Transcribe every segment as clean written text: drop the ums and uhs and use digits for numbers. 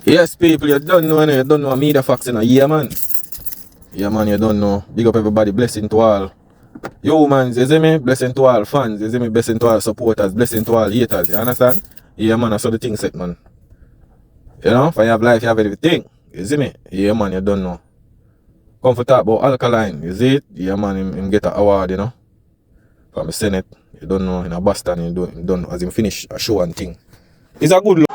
Yes, people, you don't know, you don't know media facts, you know. Yeah, man. Yeah, man, you don't know. Big up everybody, blessing to all. Yo, man, you see me? Blessing to all fans, you see me? Blessing to all supporters, blessing to all haters, you understand? Yeah, man, I saw the thing set, man. You know, if you have life, you have everything. You see me? Yeah, man, you don't know. Come for talk about Alkaline, you see it? Yeah, man, him get an award, you know, from the Senate. You don't know, in a Boston, you don't know, as him finish a show and thing. It's a good look.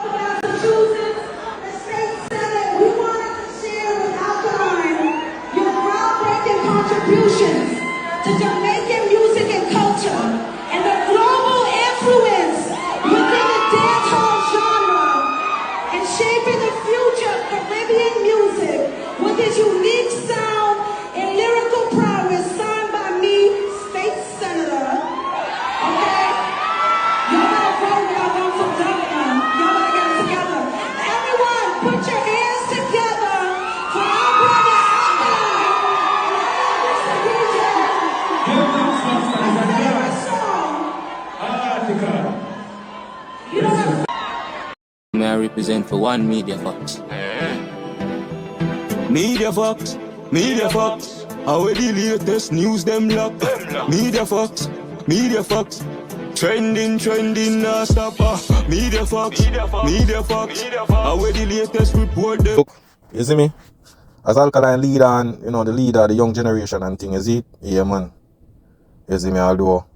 Contributions to Jamaican music and culture and the global influence within the dancehall genre and shaping the future of Caribbean music with his unique sound and lyrical prowess signed by me, State Senator. Okay? Y'all better vote when I vote for governor. Y'all better get it together. Everyone, put your hands together for our brother May I represent for one Media Fox. Media Fox, Media Fox. How the latest news them lock. Media Fox, Media Fox. Trending, nah stop. Media Fox, Media Fox. How the latest report them. Look, you see me? As Alkaline leader and, you know, the leader of the young generation and thing, you see it? Yeah, man. You see me, although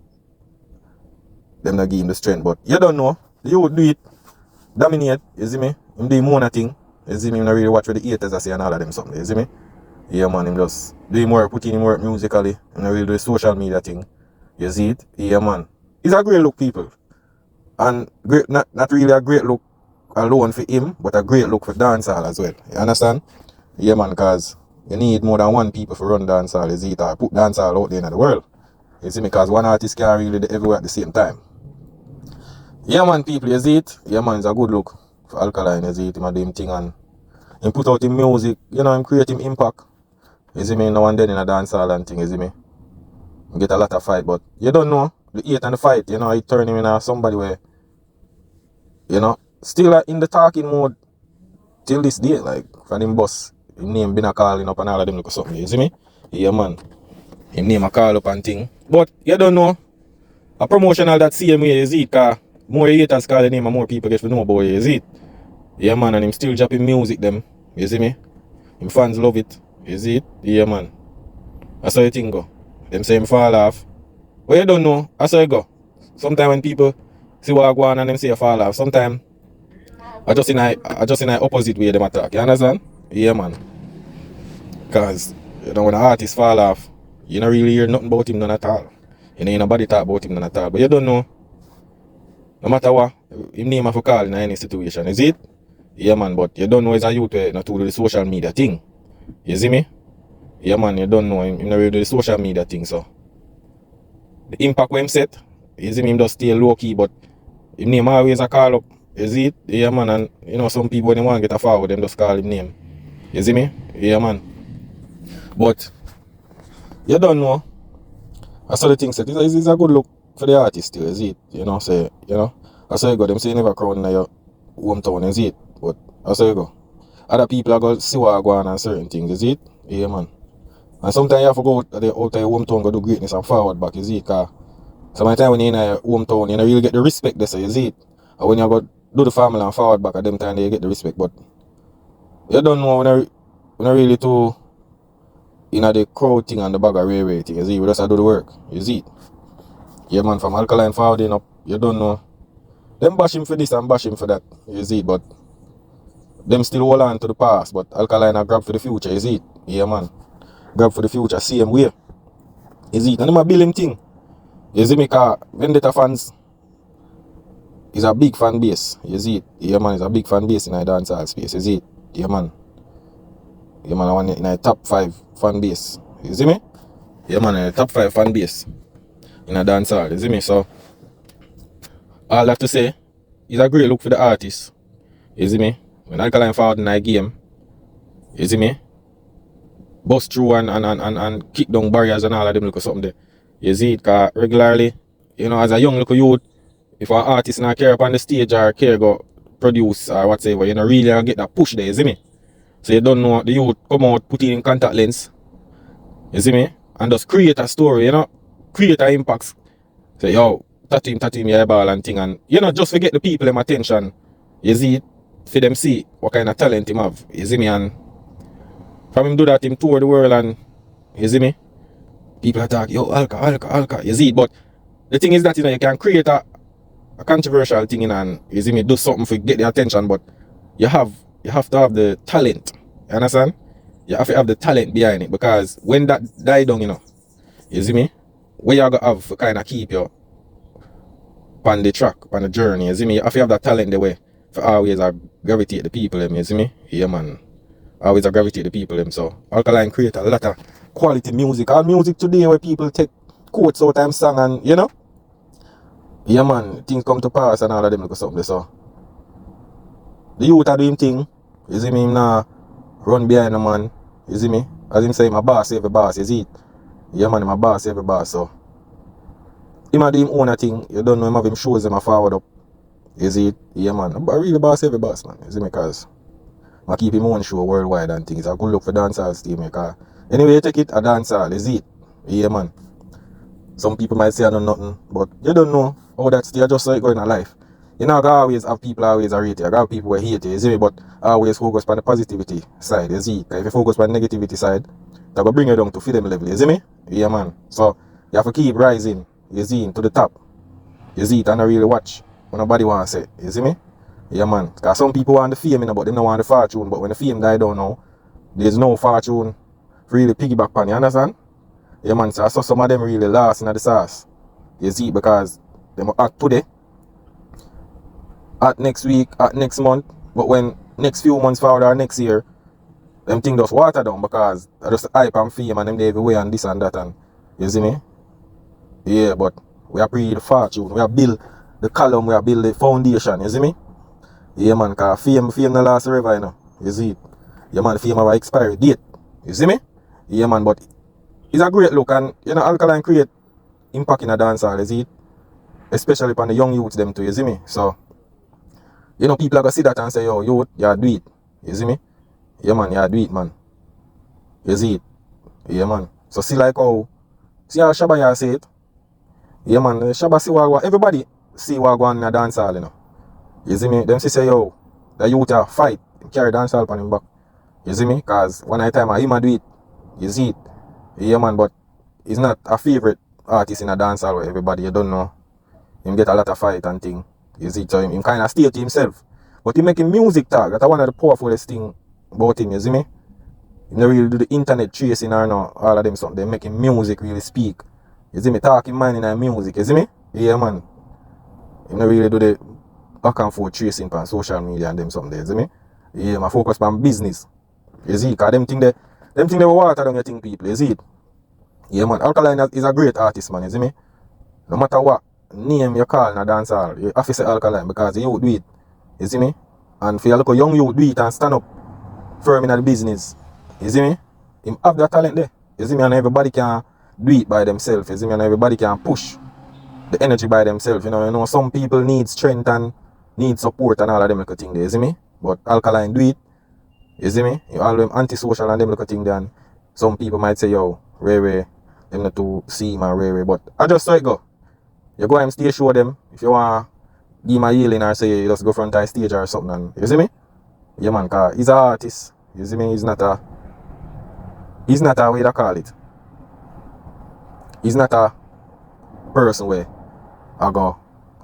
them not give him the strength, but you don't know. You would do it. Dominate, you see me? Him do him own thing. You see me? Him not really watch what the haters are saying and all of them something. You see me? Yeah, man, him just do him work, put in him work musically. Him not really do the social media thing. You see it? Yeah, man. It's a great look, people. And great, not really a great look alone for him, but a great look for dancehall as well. You understand? Yeah, man, because you need more than one people for run dancehall, you see it? Or put dancehall out there in the world. You see me? Because one artist can't really do everywhere at the same time. Yeah, man, people, you see it? Yeah, man, it's a good look for Alkaline, you see it? Him a do him thing and him put out him music, you know, him create him impact. You see me? Now and then in a dancehall and thing, you see me? Him get a lot of fight, but you don't know the hate and the fight, you know, it turn him into somebody where, you know, still in the talking mode till this day, like, for him boss, him name been a calling up and all of them look something, you see me? Yeah, man. Him name a call up and thing. But you don't know a promotional that same way, you see it, cause more haters call the name and more people get to know about it, you see it? Yeah, man, and him still dropping music them, you see me? Him fans love it, you see it? Yeah, man. That's how you think go. Them say him fall off. But you don't know, that's how you go. Sometimes when people see what I go on and them say you fall off, sometimes I just in a opposite way them attack, you understand? Yeah, man. Cause you know when an artist fall off, you don't really hear nothing about him none at all. You know nobody talk about him none at all. But you don't know, no matter what, him name have to call in any situation, is it? Yeah, man, but you don't know as a youth not to do the social media thing. You see me? Yeah, man, you don't know him not really do the social media thing, so the impact when him set, you see me, him just stay low key, but him name always a call up. You see it? Yeah, man, and you know some people when they want to get a forward, them just call him name. You see me? Yeah, man. But you don't know. I saw the thing said it's a good look for the artist too, you see it? You know, say, you know. I saw you go, them say you never crown in your hometown, you see it? But I saw you go. Other people are going to see what are going on and certain things, you see it? Yeah, man. And sometimes you have to go out of your hometown, go do greatness and forward back, you see it? Because sometimes when you're in your hometown, you don't really get the respect there, so you see it? And when you go do the family and forward back at them time, you get the respect. But you don't know when I really too, you know, the crowd thing and the bag of railway thing, you see, we just do the work, you see it. Yeah, man, from Alkaline forwarding up, you don't know. Them bash him for this and bash him for that, you see it, but them still hold on to the past, but Alkaline are grab for the future, you see it. Yeah, man. Grab for the future, same way. You see it, and them a build him thing. You see me, cause Vendetta fans is a big fan base, you see it. Yeah, man, it's a big fan base in a dancehall space, you see it. Yeah, man. Yeah, man, I want in a top 5 fan base. You see me? Yeah, man, in a top 5 fan base in a dancehall. You see me? So, all I have to say is a great look for the artist. You see me? When Alkaline forward in a game, you see me? Bust through and kick down barriers and all of them look or something there. You see it? Because regularly, you know, as a young little youth, if an artist not care up on the stage or care go produce or whatever, you know, really get that push there, you see me? So you don't know the youth come out, put it in contact lens, you see me? And just create a story, you know, create an impact. Say, yo, tattoo yeah, ball and thing, and you know, just forget the people them attention, you see it, for them see what kind of talent him have, you see me? And from him do that, him tour the world, and you see me? People attack, yo, Alka, you see it, but the thing is that, you know, you can create a controversial thing, and you see me, do something for get the attention, but you have to have the talent, you understand? You have to have the talent behind it, because when that die down, you know, you see me, what you gotta have to kind of keep you on the track, on the journey, you see me? You have to have that talent the way for always gravitate the people them, you see me? Yeah, man, always gravitate the people them. So Alkaline create a lot of quality music. All music today where people take quotes out of song, and you know, yeah, man, things come to pass and all of them look something. So the youth are doing thing, you see me? Him nah run behind the man, you see me? As him say, my boss every boss, you see it? Yeah, man, my boss every boss. So him a do him own thing. You don't know him have him shows him a forward up, you see it? Yeah, man, I really boss every boss, man, you see me? Because I keep him own show worldwide and things. I could look for dancehall still, because anyway you take it, a dancehall, you see it? Yeah, man. Some people might say I know nothing, but you don't know how that still just like going in life. You know, I always have people always rate you. I got people who hate you, you see me? But I always focus on the positivity side, you see? If you focus on the negativity side, that will bring you down to feed them level, you see me? Yeah, man. So you have to keep rising, you see, to the top. You see it and I really watch what nobody wants to say, you see me? Yeah, man. Because some people want the fame, you know, but they don't want the fortune. But when the fame die down now, there's no fortune for really piggyback on, you understand? Yeah, man. So I saw some of them really lost in the sauce. You see, because they act today, at next week, at next month, but when next few months forward or next year, them things just water down, because I just hype and fame and them they everywhere and this and that, and you see me? Yeah, but we are pre the fortune, we are build the column, we are build the foundation, you see me? Yeah, man, because fame no last forever, you know, you see it? Yeah, man, fame have an expiry date, you see me? Yeah, man, but it's a great look, and you know, Alkaline create impact in a dancehall, you see it? Especially upon the young youths them too, you see me? So, you know, people are gonna see that and say, yo, youth, you do it, you see me? Yeah, man, you do it, man. You see it? Yeah, man. So see like how, see how Shabba you say it? Yeah, man, Shabba see what everybody see what go on in a dancehall, you know? You see me? Them say, yo, the youth a fight, carry dancehall on him back. You see me? Because one night time him a do it. You see it? Yeah, man, but he's not a favorite artist in a dancehall where everybody, you don't know. Him get a lot of fight and thing. You see, so him kind of stay to himself. But he making music talk. That's one of the powerfulest thing about him, you see me? He don't really do the internet tracing or no, all of them something. They making music really speak. You see me? Talking man in music, you see me? Yeah, man. He don't really do the back and forth tracing on social media and them something, you see me? Yeah, I focus on business. You see, because them thing they will water down your thing, people, you see it? Yeah, man. Alkaline is a great artist, man, you see me? No matter what name you call in a dancehall, you have to say Alkaline, because you do it, you see me? And for you look at young you do it and stand up firm in the business, you see me? Him have that talent there, you see me? And everybody can do it by themselves, you see me? And everybody can push the energy by themselves, you know, some people need strength and need support and all of them little thing there, you see me? But Alkaline do it, you see me? You all them antisocial and them little thing there, and some people might say, yo, Ray, them not to see him and Ray, but I just saw it go. You go and stay show them if you want give him a healing or say you just go front of stage or something, and you see me? Yeah, man, cause he's an artist, you see me? He's not a way to call it. He's not a person where I go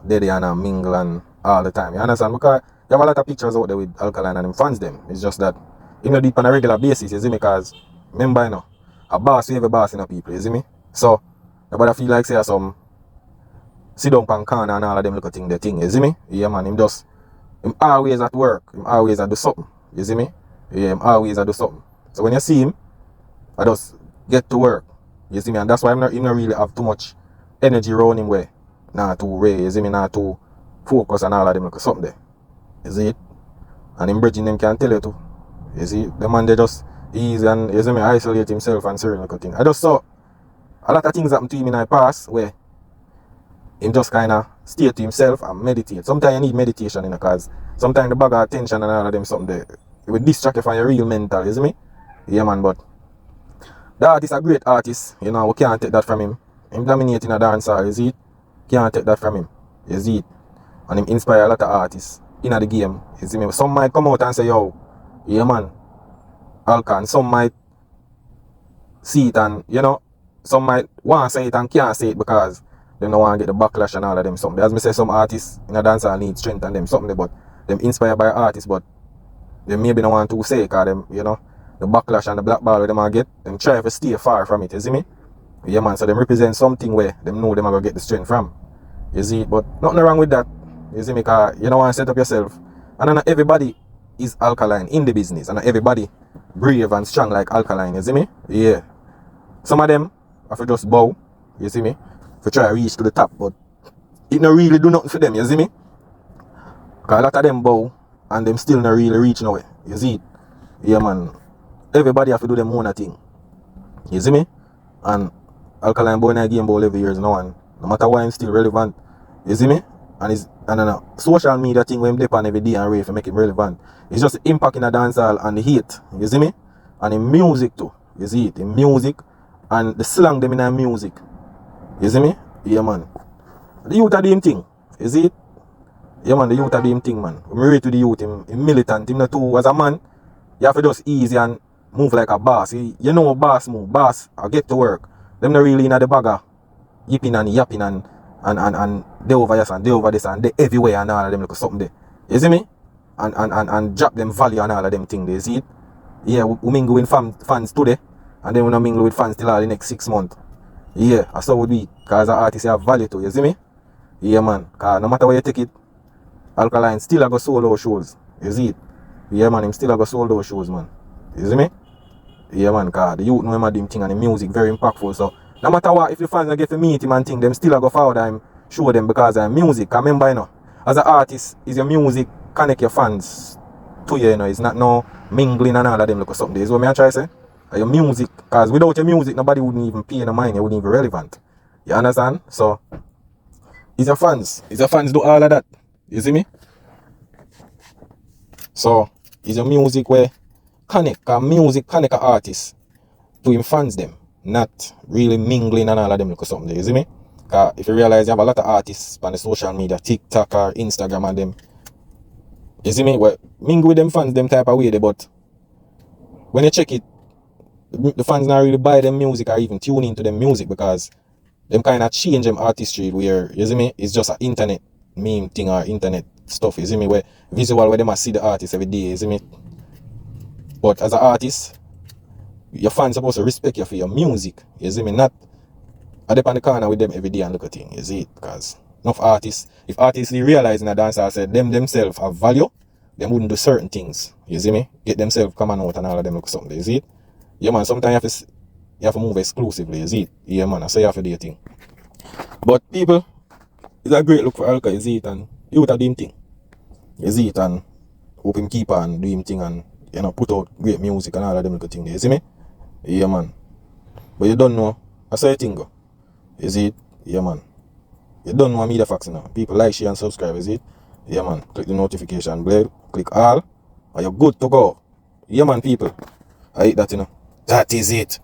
there and mingle and all the time, you understand? Because you have a lot of pictures out there with Alkaline and them fans them. It's just that you know, do it on a regular basis, you see me? Because remember, you know, a boss, you have a boss in a people, you see me? So nobody feel like say some sit down pan corner and all of them look at the thing, you see me? Yeah, man, him always at work, him always at do something, you see me? Yeah, him always at do something. So when you see him, I just get to work, you see me? And that's why him not really have too much energy around him where not to raise, you see me? Not to focus on all of them look at something there, you see it? And him bridging them can tell you too, you see? The man they just easy and, you see me, isolate himself and certain look at things. I just saw a lot of things happen to him in my past where him just kind of stay to himself and meditate. Sometimes you need meditation, you know, because sometimes the bag of attention and all of them something there, it will distract you from your real mental, you see me? Yeah, man, but the artist a great artist, you know, we can't take that from him. Him dominating a dancehall, you see it? Can't take that from him, you see it? And him inspire a lot of artists in the game, you see me? Some might come out and say, yo, yeah, man, Alkaline. Some might see it and, you know, some might want to say it and can't say it because they don't want to get the backlash and all of them something. As me say, some artists in a dancehall need strength and them something, but them inspired by artists, but they maybe don't want to say it because them, you know, the backlash and the black ball them are get, them try to stay far from it, you see me? Yeah, man, so them represent something where them know them are going to get the strength from. You see, but nothing wrong with that. You see me, because you don't want to set up yourself. And not everybody is Alkaline in the business, and not everybody brave and strong like Alkaline, you see me? Yeah. Some of them have to just bow, you see me? For try to reach to the top, but it not really do nothing for them, you see me? Because a lot of them bow and them still not really reach nowhere, you see it? Yeah, man. Everybody have to do them own thing, you see me? And Alkaline boy in a game ball every year now, and no matter why I'm still relevant, you see me? And it's social media thing when dip on every day and rave to make it relevant. It's just the impact in the dancehall and the hate, you see me? And the music too, you see it? The music and the slang them in the music. You see me? Yeah, man. The youth are doing thing. You see it? Yeah, man, the youth are doing thing, man. I'm ready to the youth, him militant, him not too. As a man, you have to just easy and move like a boss. You know boss move, boss, I get to work. Them not really in the bagger, yipping and yapping and they over this and they over this and they everywhere and all of them look something there. You see me? And drop them value and all of them things. You see it? Yeah, we mingle with fans today and then we not mingle with fans till all the next 6 months. Yeah, that's how it would be. Because the artists have value too, you see me? Yeah, man. Because no matter where you take it, Alkaline still a go solo shows. You see it? Yeah, man, him still a go solo shows, man. You see me? Yeah, man, because the youth know him a them thing and the music very impactful. So, no matter what, if the fans get to meet him and thing, them still a go forward and show them because of music. Because remember, you know, as an artist, is your music connect your fans to you, you know. It's not no mingling and all of them look something. This is what I try to say. Your music, because without your music, nobody wouldn't even pay no mind, you wouldn't even be relevant. You understand? So, it's your fans. It's your fans do all of that. You see me? So, it's your music where connect, because music connect an artist to him fans them, not really mingling and all of them look something. You see me? Because if you realize you have a lot of artists on the social media, TikTok or Instagram and them, you see me? Well, mingle with them fans them type of way, but when you check it, the fans not really buy them music or even tune into them music because them kind of change them artistry where, you see me, it's just an internet meme thing or internet stuff, you see me, where visual where they must see the artist every day, you see me. But as an artist, your fans supposed to respect you for your music, you see me, not I dip on the corner with them every day and look at things, you see it, because enough artists, if artists realize in a dance I said them themselves have value, they wouldn't do certain things, you see me, get themselves come out and all of them look something, you see it. Yeah, man, sometimes you have to move exclusively, you see it? Yeah, man, I say you have to do your thing. But people, it's a great look for Alka, you see it, and you would have doing thing. You see it, and hope him keep on doing thing and, you know, put out great music and all of them little things, you see me? Yeah, man. But you don't know, I say a thing go. You see it? Yeah, man. You don't know media facts now. People like, share, and subscribe, you see it? Yeah, man. Click the notification bell, click all, and you're good to go. Yeah, man, people. I hate that, you know. That is it.